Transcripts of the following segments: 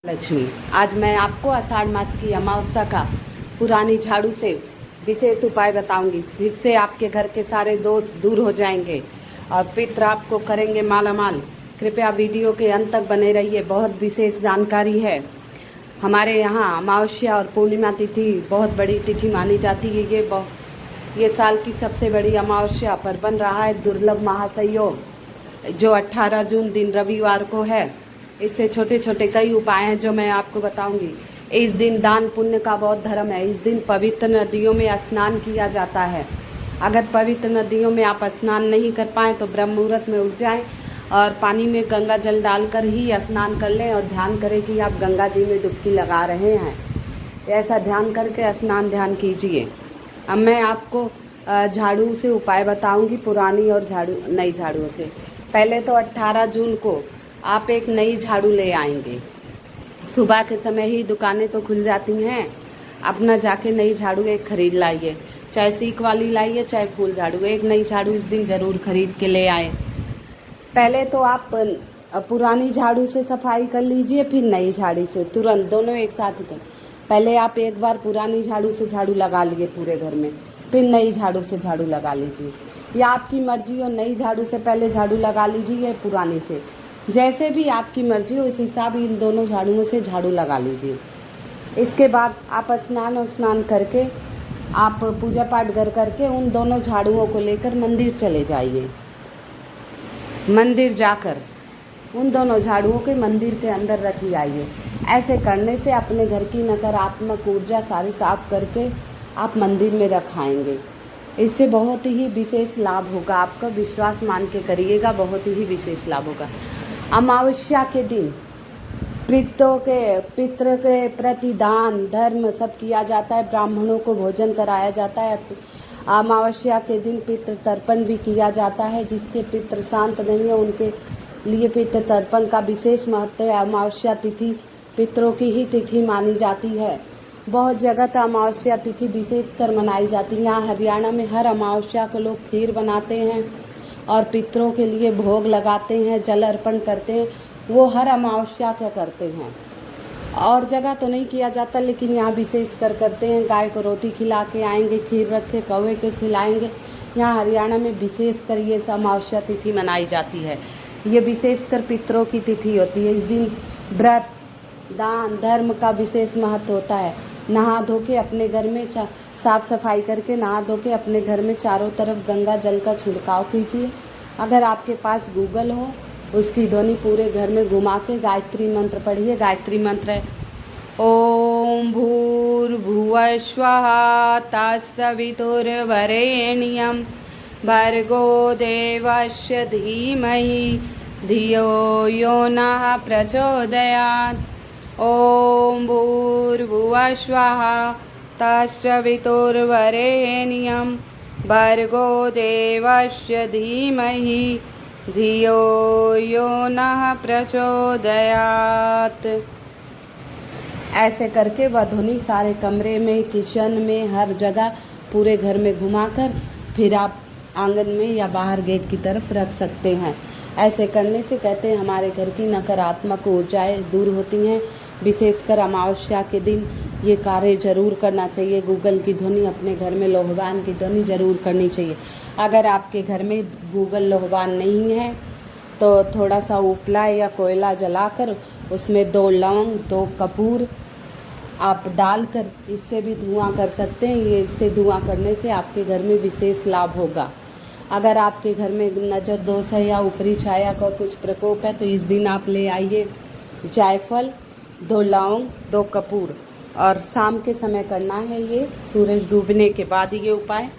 लक्ष्मी, आज मैं आपको आषाढ़ मास की अमावस्या का पुरानी झाड़ू से विशेष उपाय बताऊंगी, जिससे आपके घर के सारे दोष दूर हो जाएंगे और पितृ आपको करेंगे मालामाल। कृपया वीडियो के अंत तक बने रहिए, बहुत विशेष जानकारी है। हमारे यहाँ अमावस्या और पूर्णिमा तिथि बहुत बड़ी तिथि मानी जाती है। ये साल की सबसे बड़ी अमावस्या पर बन रहा है दुर्लभ महासंयोग, जो 18 जून दिन रविवार को है। इससे छोटे छोटे कई उपाय हैं जो मैं आपको बताऊंगी। इस दिन दान पुण्य का बहुत धर्म है। इस दिन पवित्र नदियों में स्नान किया जाता है। अगर पवित्र नदियों में आप स्नान नहीं कर पाएँ तो ब्रह्म मुहूर्त में उठ जाएं और पानी में गंगा जल डालकर ही स्नान कर लें और ध्यान करें कि आप गंगा जी में डुबकी लगा रहे हैं। ऐसा ध्यान करके स्नान ध्यान कीजिए। अब मैं आपको झाड़ू से उपाय बताऊंगी, पुरानी और नई झाड़ुओं से। पहले तो 18 जून को आप एक नई झाड़ू ले आएंगे। सुबह के समय ही दुकानें तो खुल जाती हैं, अपना जाके नई झाड़ू एक खरीद लाइए, चाहे सीख वाली लाइए चाहे फूल झाड़ू। एक नई झाड़ू इस दिन ज़रूर खरीद के ले आए। पहले तो आप पुरानी झाड़ू से सफाई कर लीजिए, फिर नई झाड़ू से, तुरंत दोनों एक साथ ही कर। पहले आप एक बार पुरानी झाड़ू से झाड़ू लगा लिए पूरे घर में, फिर नई झाड़ू से झाड़ू लगा लीजिए, या आपकी मर्जी हो। नई झाड़ू से पहले झाड़ू लगा लीजिए, पुरानी से, जैसे भी आपकी मर्जी हो इस हिसाब इन दोनों झाड़ुओं से झाड़ू लगा लीजिए। इसके बाद आप स्नान करके आप पूजा पाठ कर करके उन दोनों झाड़ुओं को लेकर मंदिर चले जाइए। मंदिर जाकर उन दोनों झाड़ुओं के मंदिर के अंदर रखी आइए। ऐसे करने से अपने घर की नकारात्मक ऊर्जा सारी साफ करके आप मंदिर में रखाएंगे। इससे बहुत ही विशेष लाभ होगा। आपका विश्वास मान के करिएगा, बहुत ही विशेष लाभ होगा। अमावस्या के दिन पितृ के प्रति दान धर्म सब किया जाता है। ब्राह्मणों को भोजन कराया जाता है। अमावस्या के दिन पितृ तर्पण भी किया जाता है। जिसके पितृ शांत नहीं है उनके लिए पितृ तर्पण का विशेष महत्व है। अमावस्या तिथि पितरों की ही तिथि मानी जाती है। बहुत जगह तो अमावस्या तिथि विशेष कर मनाई जाती है। यहाँ हरियाणा में हर अमावस्या को लोग खीर बनाते हैं और पितरों के लिए भोग लगाते हैं, जल अर्पण करते हैं। वो हर अमावस्या क्या करते हैं, और जगह तो नहीं किया जाता, लेकिन यहाँ विशेष कर करते हैं। गाय को रोटी खिला के आएंगे, खीर रख के कौवे के खिलाएंगे। यहाँ हरियाणा में विशेष कर ये अमावस्या तिथि मनाई जाती है। ये विशेष कर पितरों की तिथि होती है। इस दिन व्रत दान धर्म का विशेष महत्व होता है। नहा धो के अपने घर में साफ़ सफाई करके नहा धो के अपने घर में चारों तरफ गंगा जल का छिड़काव कीजिए। अगर आपके पास गूगल हो, उसकी ध्वनि पूरे घर में घुमा के गायत्री मंत्र पढ़िए। गायत्री मंत्र है ओम भूर्भुवः स्वः तत्सवितुर्वरेण्यं भर्गो देवस्य धीमहि धियो यो नः प्रचोदयात्। ओम भूर्भुवः स्वः तत्सवितुर्वरेण्यं भर्गो देवस्य धीमहि धियो यो नः प्रचोदयात्। ऐसे करके वह ध्वनि सारे कमरे में, किचन में, हर जगह पूरे घर में घुमाकर फिर आप आंगन में या बाहर गेट की तरफ रख सकते हैं। ऐसे करने से कहते हैं हमारे घर की नकारात्मक ऊर्जाएं दूर होती हैं। विशेषकर अमावस्या के दिन ये कार्य जरूर करना चाहिए। गूगल की ध्वनि अपने घर में लोहवान की ध्वनि जरूर करनी चाहिए। अगर आपके घर में गूगल लोहवान नहीं है तो थोड़ा सा उपला या कोयला जलाकर उसमें 2 लौंग 2 कपूर आप डालकर इससे भी धुआं कर सकते हैं। ये इससे धुआं करने से आपके घर में विशेष लाभ होगा। अगर आपके घर में नज़र दोष है या ऊपरी छाया का कुछ प्रकोप है तो इस दिन आप ले आइए जायफल, 2 लौंग 2 कपूर, और शाम के समय करना है ये, सूरज डूबने के बाद ये उपाय।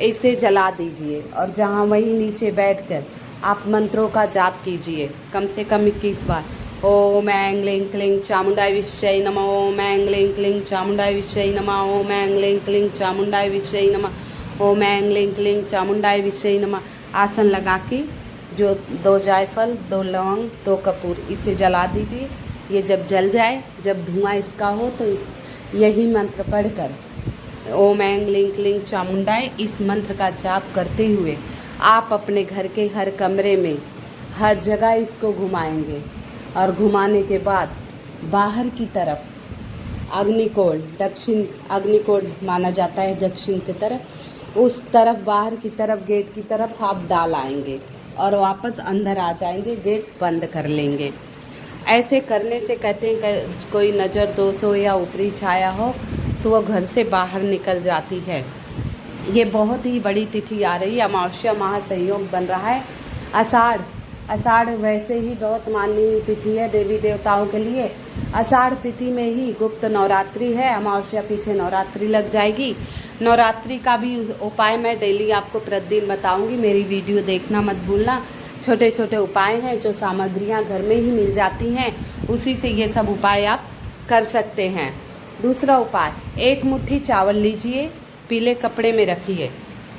इसे जला दीजिए और जहाँ वहीं नीचे बैठकर आप मंत्रों का जाप कीजिए कम से कम 21 बार। ओम ऐं क्लीं क्लीं चामुंडाय विष्यै नमः। ओम ऐं क्लीं क्लीं चामुंडाय विष्यै नमः। ओम ऐं क्लीं क्लीं चामुंडाय विष्यै नमः। ओम ऐं क्लीं क्लीं चामुंडाय विष्यै नमः। आसन लगा के जो 2 जायफल 2 लौंग 2 कपूर इसे जला दीजिए। ये जब जल जाए, जब धुआं इसका हो तो यही मंत्र पढ़कर ओम ऐं क्लीं क्लीं चामुंडाय इस मंत्र का जाप करते हुए आप अपने घर के हर कमरे में हर जगह इसको घुमाएंगे। और घुमाने के बाद बाहर की तरफ अग्निकोण, दक्षिण अग्निकोण माना जाता है दक्षिण की तरफ, उस तरफ बाहर की तरफ गेट की तरफ आप डाल आएंगे और वापस अंदर आ जाएंगे, गेट बंद कर लेंगे। ऐसे करने से कहते हैं कि कोई नज़र दोष हो या ऊपरी छाया हो तो वो घर से बाहर निकल जाती है। ये बहुत ही बड़ी तिथि आ रही है, अमावस्या महासंयोग बन रहा है। आषाढ़ वैसे ही बहुत माननीय तिथि है देवी देवताओं के लिए। आषाढ़ तिथि में ही गुप्त नवरात्रि है, अमावस्या पीछे नवरात्रि लग जाएगी। नवरात्रि का भी उपाय मैं डेली आपको प्रतिदिन बताऊंगी, मेरी वीडियो देखना मत भूलना। छोटे छोटे उपाय हैं जो सामग्रियां घर में ही मिल जाती हैं, उसी से ये सब उपाय आप कर सकते हैं। दूसरा उपाय, 1 मुट्ठी चावल लीजिए, पीले कपड़े में रखिए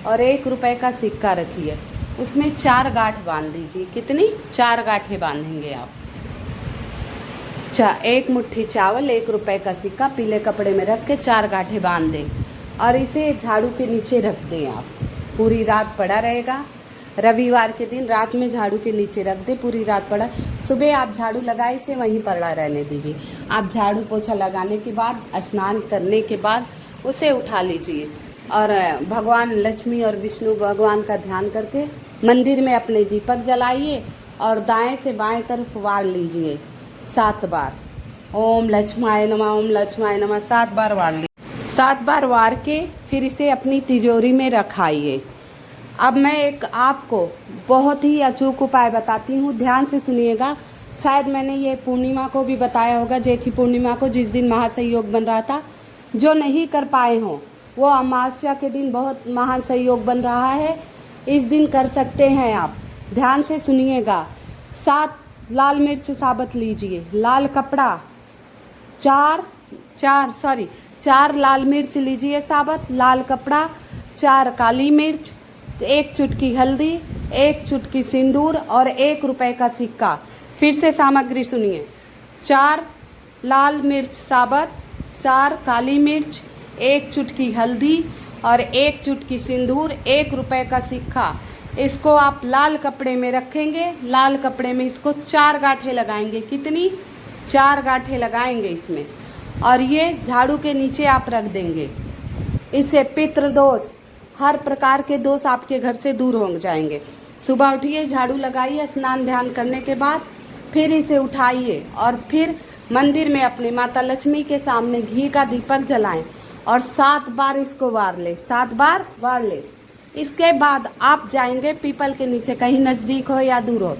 और 1 रुपए का सिक्का रखिए, उसमें 4 गांठ बांध दीजिए। कितनी? 4 गांठें बांधेंगे आप। 1 मुट्ठी चावल, 1 रुपए का सिक्का पीले कपड़े में रख के 4 गांठें बांध दें और इसे झाड़ू के नीचे रख दें। आप पूरी रात पड़ा रहेगा। रविवार के दिन रात में झाड़ू के नीचे रख दें, पूरी रात पड़ा। सुबह आप झाड़ू लगाए इसे वहीं पड़ा रहने दीजिए। आप झाड़ू पोछा लगाने के बाद, स्नान करने के बाद उसे उठा लीजिए और भगवान लक्ष्मी और विष्णु भगवान का ध्यान करके मंदिर में अपने दीपक जलाइए और दाएं से बाएं तरफ वार लीजिए 7 बार। ओम लक्ष्माय नमः, ओम लक्ष्माय नमः 7 बार वार लीजिए। 7 बार वार के फिर इसे अपनी तिजोरी में रखाइए। अब मैं एक आपको बहुत ही अचूक उपाय बताती हूँ, ध्यान से सुनिएगा। शायद मैंने ये पूर्णिमा को भी बताया होगा, जेठी पूर्णिमा को, जिस दिन महासंयोग बन रहा था। जो नहीं कर पाए हों वो अमावस्या के दिन बहुत महान संयोग बन रहा है, इस दिन कर सकते हैं आप। ध्यान से सुनिएगा। 7 लाल मिर्च साबुत लीजिए, लाल कपड़ा, 4 लाल मिर्च लीजिए साबुत, लाल कपड़ा, 4 काली मिर्च, 1 चुटकी हल्दी, 1 चुटकी सिंदूर और 1 रुपए का सिक्का। फिर से सामग्री सुनिए। 4 लाल मिर्च साबुत, 4 काली मिर्च, 1 चुटकी हल्दी और 1 चुटकी सिंदूर, 1 रुपए का सिक्का। इसको आप लाल कपड़े में रखेंगे। लाल कपड़े में इसको 4 गांठें लगाएंगे। कितनी? 4 गांठें लगाएंगे इसमें और ये झाड़ू के नीचे आप रख देंगे। इससे पितृ दोष, हर प्रकार के दोष आपके घर से दूर हो जाएंगे। सुबह उठिए, झाड़ू लगाइए, स्नान ध्यान करने के बाद फिर इसे उठाइए और फिर मंदिर में अपने माता लक्ष्मी के सामने घी का दीपक जलाएं और 7 बार इसको वार ले, 7 बार वार ले। इसके बाद आप जाएंगे पीपल के नीचे, कहीं नज़दीक हो या दूर हो,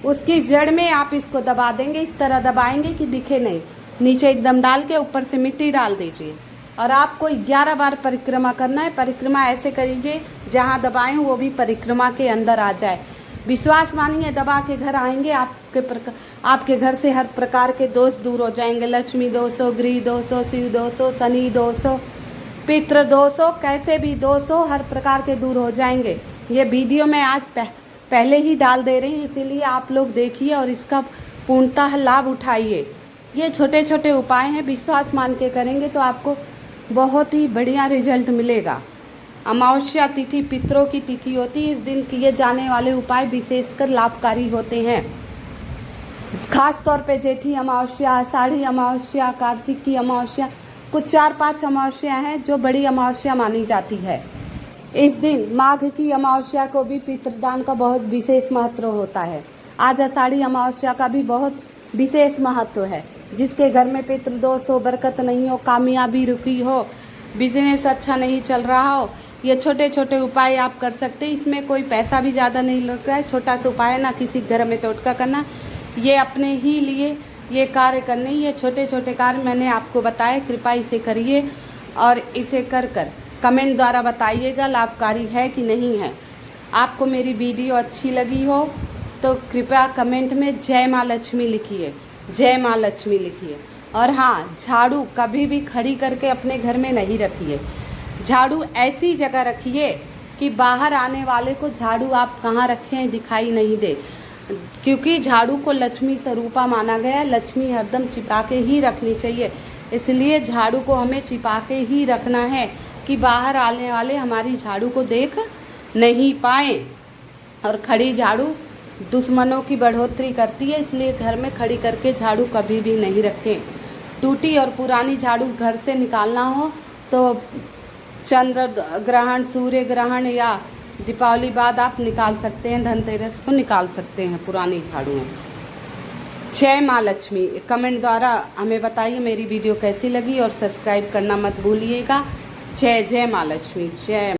उसकी जड़ में आप इसको दबा देंगे। इस तरह दबाएंगे कि दिखे नहीं, नीचे एकदम डाल के ऊपर से मिट्टी डाल दीजिए और आपको 11 बार परिक्रमा करना है। परिक्रमा ऐसे करिए जहाँ दबाएं वो भी परिक्रमा के अंदर आ जाए। विश्वास मानिए, दबा के घर आएंगे, आपके घर से हर प्रकार के दोष दूर हो जाएंगे। लक्ष्मी दोष हो, गृह दोष हो, शिव दोष हो, शनि दोष हो, पितृ दोष हो, कैसे भी दोष हो, हर प्रकार के दूर हो जाएंगे। ये वीडियो मैं आज पहले ही डाल दे रही हूँ, इसीलिए आप लोग देखिए और इसका पूर्णतः लाभ उठाइए। ये छोटे छोटे उपाय हैं, विश्वास मान के करेंगे तो आपको बहुत ही बढ़िया रिजल्ट मिलेगा। अमावस्या तिथि पितरों की तिथि होती है, इस दिन किए जाने वाले उपाय विशेषकर लाभकारी होते हैं। खास तौर पे जेठी अमावस्या, आषाढ़ी अमावस्या, कार्तिक की अमावस्या, कुछ 4-5 अमावस्या हैं जो बड़ी अमावस्या मानी जाती है। इस दिन माघ की अमावस्या को भी पितृदान का बहुत विशेष महत्व होता है। आज आषाढ़ी अमावस्या का भी बहुत विशेष महत्व है। जिसके घर में पितृदोष हो, बरकत नहीं हो, कामयाबी रुकी हो, बिजनेस अच्छा नहीं चल रहा हो, ये छोटे छोटे उपाय आप कर सकते हैं। इसमें कोई पैसा भी ज़्यादा नहीं लग रहा है, छोटा सा उपाय है, ना किसी घर में टोटका करना, ये अपने ही लिए ये कार्य करने। ये छोटे छोटे कार्य मैंने आपको बताए, कृपया इसे करिए और इसे कर कमेंट द्वारा बताइएगा लाभकारी है कि नहीं है। आपको मेरी वीडियो अच्छी लगी हो तो कृपया कमेंट में जय माँ लक्ष्मी लिखिए, जय माँ लक्ष्मी लिखिए। और हाँ, झाड़ू कभी भी खड़ी करके अपने घर में नहीं रखिए। झाड़ू ऐसी जगह रखिए कि बाहर आने वाले को झाड़ू आप कहाँ रखे हैं दिखाई नहीं दे, क्योंकि झाड़ू को लक्ष्मी स्वरूपा माना गया। लक्ष्मी हरदम छिपा के ही रखनी चाहिए, इसलिए झाड़ू को हमें छिपा के ही रखना है कि बाहर आने वाले हमारी झाड़ू को देख नहीं पाएँ। और खड़ी झाड़ू दुश्मनों की बढ़ोतरी करती है, इसलिए घर में खड़ी करके झाड़ू कभी भी नहीं रखें। टूटी और पुरानी झाड़ू घर से निकालना हो तो चंद्र ग्रहण, सूर्य ग्रहण या दीपावली बाद आप निकाल सकते हैं, धनतेरस को निकाल सकते हैं पुरानी झाड़ू। जय माँ लक्ष्मी। कमेंट द्वारा हमें बताइए मेरी वीडियो कैसी लगी और सब्सक्राइब करना मत भूलिएगा। जय जय माँ लक्ष्मी। जय।